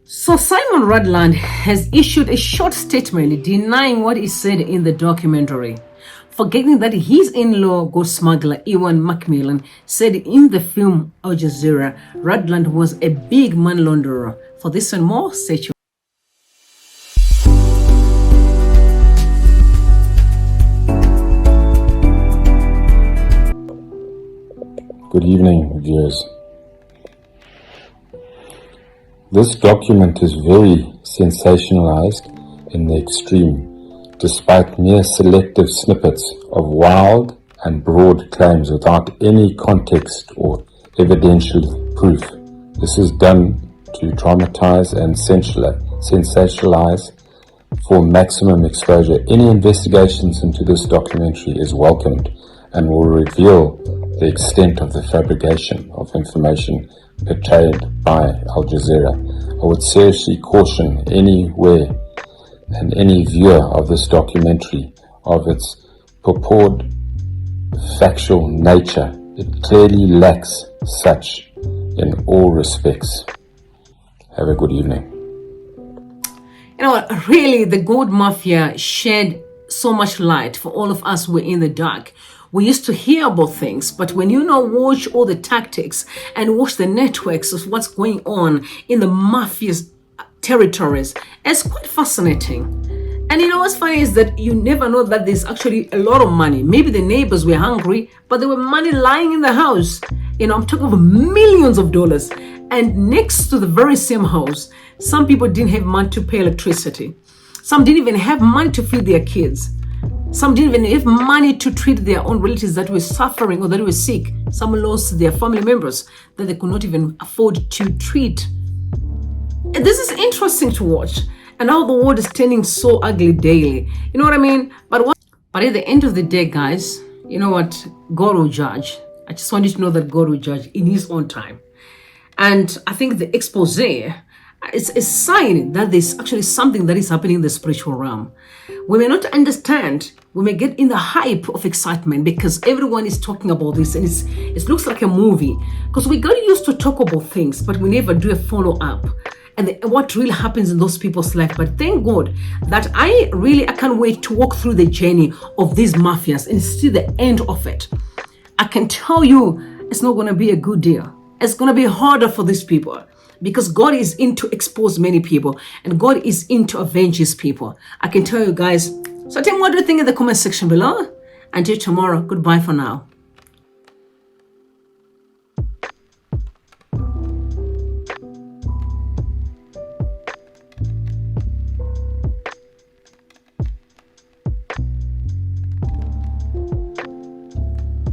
So Simon Rudland has issued a short statement denying what he said in the documentary, forgetting that his in-law gold smuggler MACMILLAN said in the film Jazeera, Rudland was a big money launderer. For this and more, stay tuned. Good evening, viewers. This document is very sensationalized in the extreme, despite mere selective snippets of wild and broad claims without any context or evidential proof. This is done to traumatize and sensationalize for maximum exposure. Any investigations into this documentary is welcomed and will reveal the extent of the fabrication of information portrayed by Al Jazeera. I would seriously caution anywhere and any viewer of this documentary of its purported factual nature. It clearly lacks such in all respects. Have a good evening. You know what, really, the gold mafia shed so much light for all of us who were in the dark. We used to hear about things, but when you now watch all the tactics and watch the networks of what's going on in the mafia's territories, it's quite fascinating. And you know what's funny is that you never know that there's actually a lot of money. Maybe the neighbors were hungry, but there were money lying in the house. You know, I'm talking of millions of dollars. And next to the very same house, some people didn't have money to pay electricity. Some didn't even have money to feed their kids. Some didn't even have money to treat their own relatives that were suffering or that were sick. Some lost their family members that they could not even afford to treat. And this is interesting to watch. And how the world is turning so ugly daily. You know what I mean? But at the end of the day, guys, you know what? God will judge. I just want you to know that God will judge in his own time. And I think the expose is a sign that there's actually something that is happening in the spiritual realm. We may not understand, we may get in the hype of excitement because everyone is talking about this and it looks like a movie. Because we got used to talk about things, but we never do a follow-up. And what really happens in those people's life. But thank God that I can't wait to walk through the journey of these mafias and see the end of it. I can tell you it's not going to be a good deal. It's going to be harder for these people. Because God is into expose many people and God is into avenge his people. I can tell you guys. So tell me what do you think in the comment section below. Until tomorrow, goodbye for now.